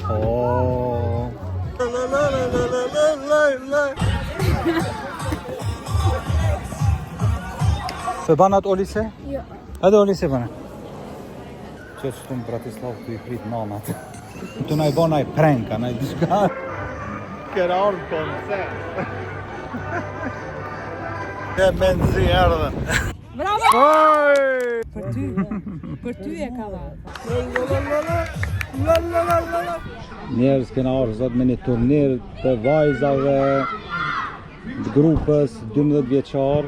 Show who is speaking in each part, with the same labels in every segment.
Speaker 1: Oh. Se banat Olise?
Speaker 2: Jo.
Speaker 1: Hajde Olise bana. Që të në Bratislav të i prit nanat. Të na i bo na i prenka, na i diska. Kera orë koncert. Ke menzi erdhen.
Speaker 2: Bravo! Për ty e ka dha.
Speaker 1: Njerëz kena orë zot me një turnir të vajzave të grupës 12 vjeçar.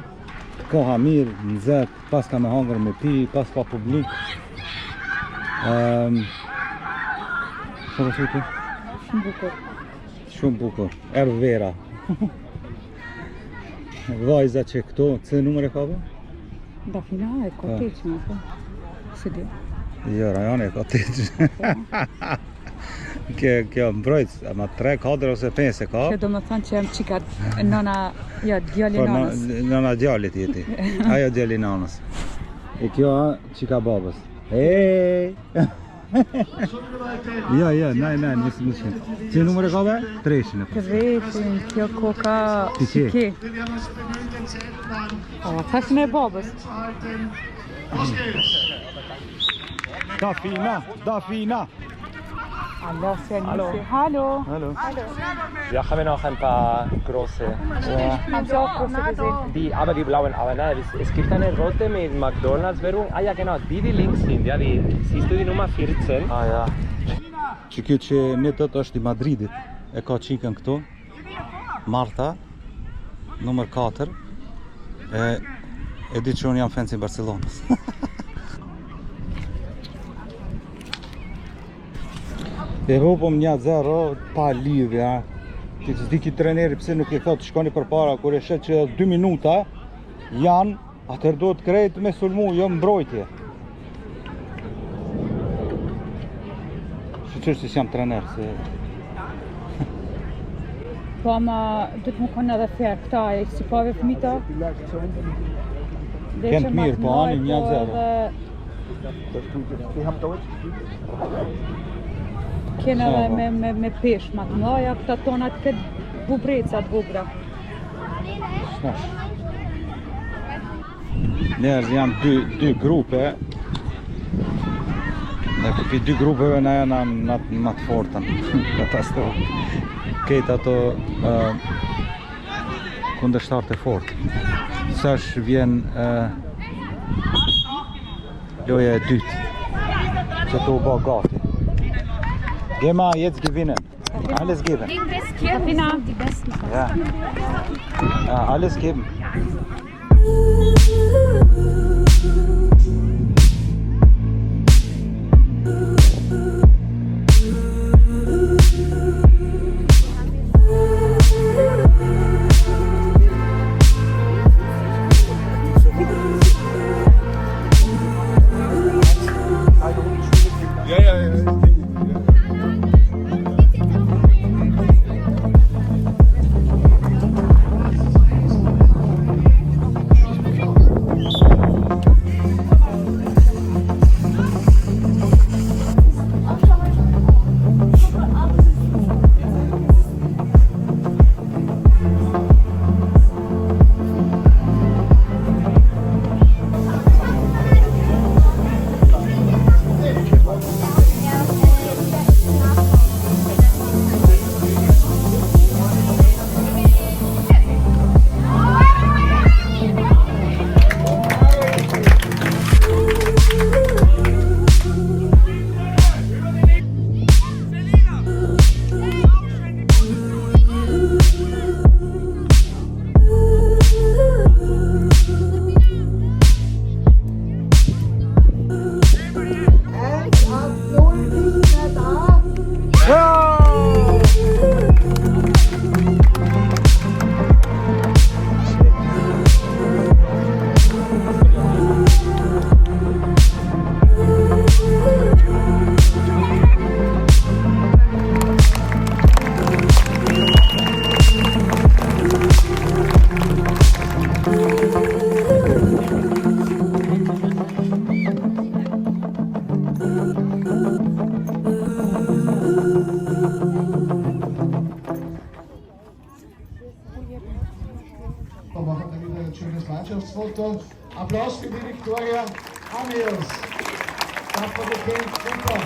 Speaker 1: Koha mirë, nxehtë, pas ka me hangër me pi, pas ka publik. Shumë bukur.
Speaker 2: Shumë bukur.
Speaker 1: Shumë bukur. Erë vera. Vajza që këto, cë numër e ka bë?
Speaker 2: Dafina e koteqme, po. Si di.
Speaker 1: Jo, rajone e koteqme. Kjo mbrojt, ama 3, 4 ose 5 e ka.
Speaker 2: Kjo do më thonë që jam qika nëna, jo, djali nanës.
Speaker 1: Nëna djallit jeti. Ajo djali nanës. E kjo qika babës. Hej! Ja, nej, nisë. Që numër e ka be? 300.
Speaker 2: 300, kjo koka shike. O, thashin e babës.
Speaker 1: Dafina!
Speaker 2: Allah se nisi. Hallo.
Speaker 3: Wir haben auch ein paar große.
Speaker 2: Haben Sie auch große gesehen?
Speaker 3: Aber die blauen, aber nein, es gibt eine rote mit McDonalds-Werbung. Ah ja, genau, die links sind, ja, siehst du die Nummer 14?
Speaker 1: Ah ja. Që kjo që një tët është i Madridit, e ka qikën këtu, Marta, numër 4, e di që unë jam fancy Barcelonës. E hopëm 1-0 pa lidhja. Ti s'di ki treneri pse nuk i thot shkoni përpara, kur e shet që 2 minuta janë, atër do të krejt me sulmu, jo mbrojtje. Shqyqështë që jam trener, se...
Speaker 2: Po ama du të më konë edhe fair këta e si pave fëmita.
Speaker 1: Kënë të mirë, po anin 1-0.
Speaker 2: Kena edhe me pesh ma të mëja, këta tonat këtë bubrecat bugra.
Speaker 1: Shnash. Njerëz janë 2 grupe. Dhe për 2 grupeve na janë në të fortën. Katastrofë. Këtë ato kundërshtar të fortë. Sash vjen loja e dytë. Që të u ba gati. Gema, jetzt gewinnen. Alles geben.
Speaker 2: Dafina.
Speaker 1: Ja. Alles geben.
Speaker 4: Groepsfoto. Applaus voor die Victoria Aniels. Dat voor de King Super.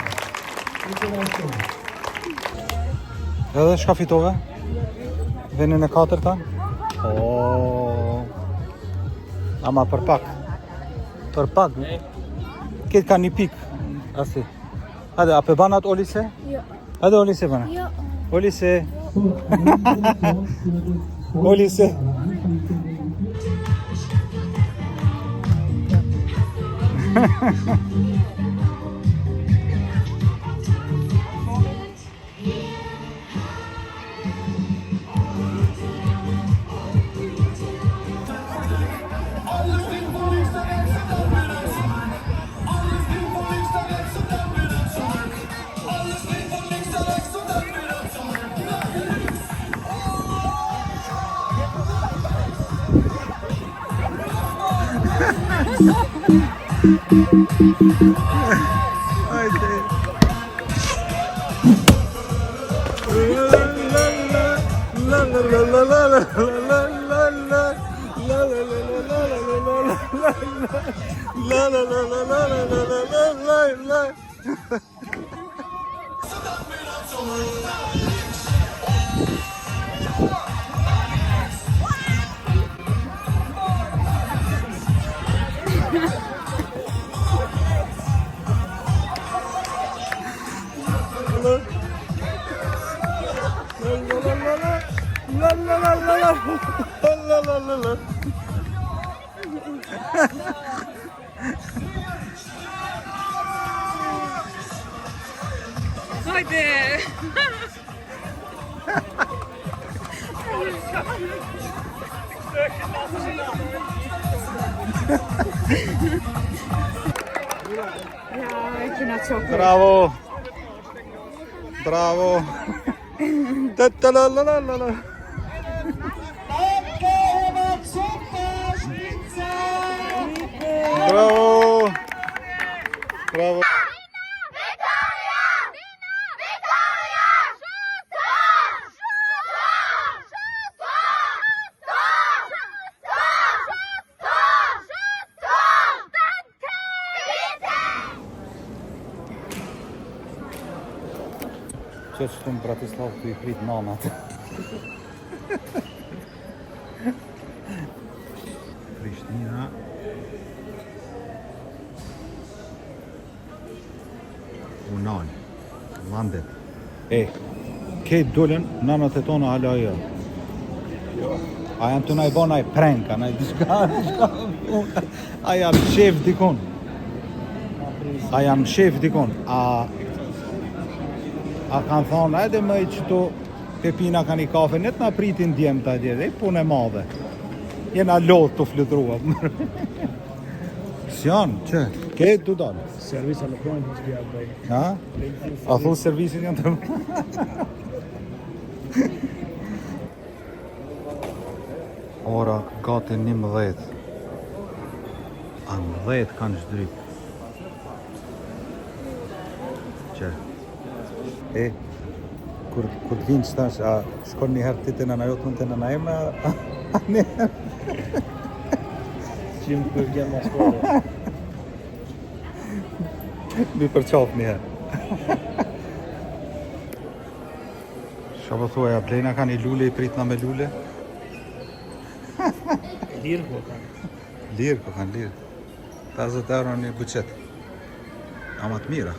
Speaker 1: Edhe shka fitove? Venin e 4-ta? Ama për pak. Për pak. Këtë ka një pik. Asi. Hajde, a pe banat Olise?
Speaker 5: Jo.
Speaker 1: Hajde Olise bana.
Speaker 5: Jo.
Speaker 1: Olise. Olise.
Speaker 2: Haydi. Ja, ik vind dat zo goed.
Speaker 1: Bravo. Bravo. Tattalalala. Bravo. Bravo. Që shtu në Bratislav të I prit nanat. Prishtina. Unal. Landet. Kejt dullen, nanat e tona hala jo. A janë të najbo naj pranka, naj diçka. A janë shef dikon. A janë shef dikon. A kanë thonë, edhe më i qëto Pepina ka një kafe, net na pritin djemë të atje, punë e madhe. Jena lotë të flutrua. S'janë, që? Këtë du dalë?
Speaker 6: Servisa në pojnë të shkja bëj.
Speaker 1: Ha? A thu servisin janë të Ora gati 11. A 10 kanë shdryp. Që? Kur të vinë qëtash, a shkon një herë ti të nëna jotë mund të nëna eme, a një herë?
Speaker 6: Qimë për gjemë në shkore.
Speaker 1: Mi përqaf një herë. Shka thua, ja Blejna ka një lule, I pritna me lule?
Speaker 6: Lirë po kanë.
Speaker 1: Lirë, po kanë lirë. 50 euro një buqet. Ama të mira.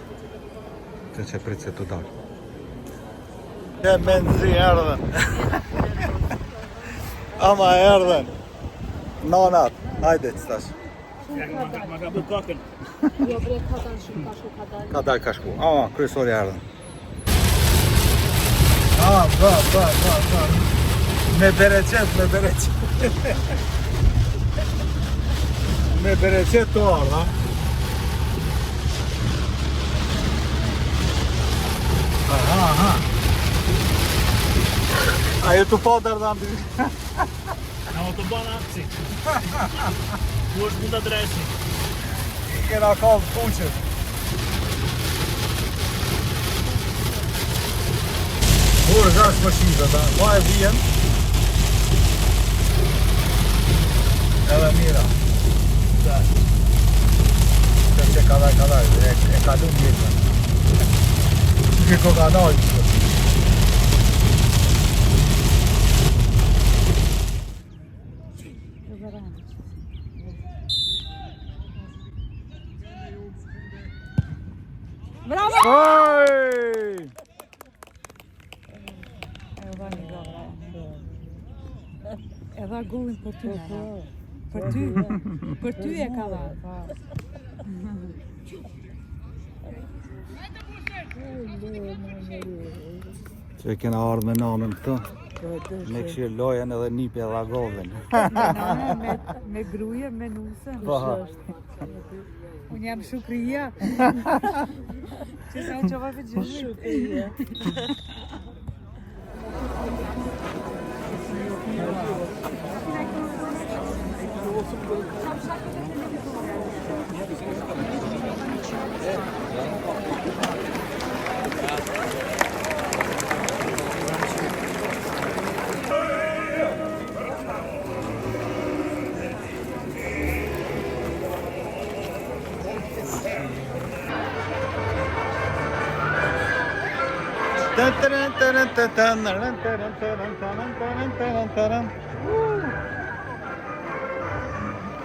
Speaker 1: Të që pritë se të dalë. Ke menzi erdhen. Ama erdhen. Nanat, hajde që tash.
Speaker 6: Ma ka bë kakën.
Speaker 5: Jo bre, ka dalë shumë, ka shku, ka dalë.
Speaker 1: Ka dalë ka shku. Ama, kryesori erdhen. Ba. Me bereqet. Me bereqet të ardha. Aha. Ajo të po dërdan të...
Speaker 6: Në autoban akci. Ku është mund të adresi.
Speaker 1: I kena kallë fuqët. Kur është ashtë mëshizë, ta? Ma e vijen. Edhe mira. Se kadaj, e kalu mjetën. Që ko ka nojtë.
Speaker 2: Bravo!
Speaker 1: Oj!
Speaker 2: E dha gullin për ty, për ty e ka dha.
Speaker 1: Që e kena ardhë me nanën këtu. Me këshirë lojen edhe nipi edhe agovin.
Speaker 2: Me gruje, me nusën. Unë jam Shukria. Që sa unë qova për gjithë. Shukria.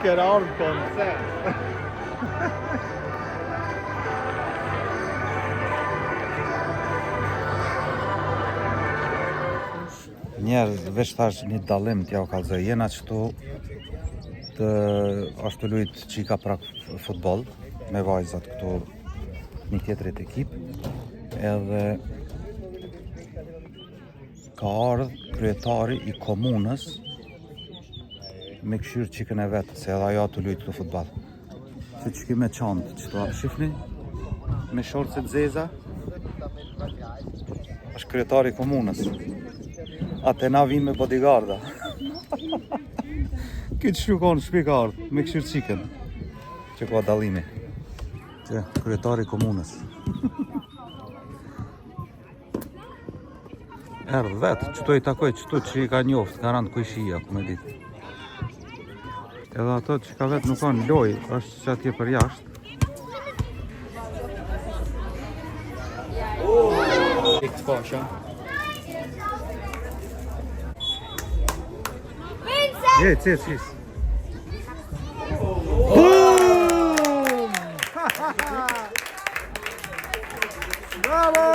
Speaker 1: Get out of concept. Njerëz veç thash një dallim t'ja u kallzoj. Jena qëtu të ashtu lujt qika prak futbol me vajzat këtu një tjetrit ekip. Edhe ka ardhë kryetari i komunës me këshyrë qikën e vetë, se edhe ajo të lujtë të futbol. Se që ki me qantë, që të shifni, me shortësit zeza, është kryetari i komunës. Ate na vinë me bodyguarda. Këtë shukon shpik ardhë, me këshyrë qikën. Që ka dalimi. Që kryetari i komunës. Erdhë vetë, qëto i takoj qëto që i ka njoftë, ka randë kujshia, ku me ditë. Edhe ato që ka vetë nuk kanë loj, është që atje për jashtë.
Speaker 3: Ikë të pasha.
Speaker 1: Jes. Bravo!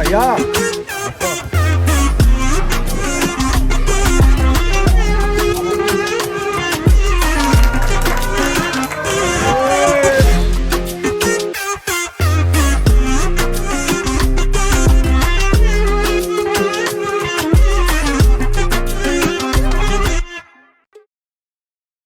Speaker 1: Ja.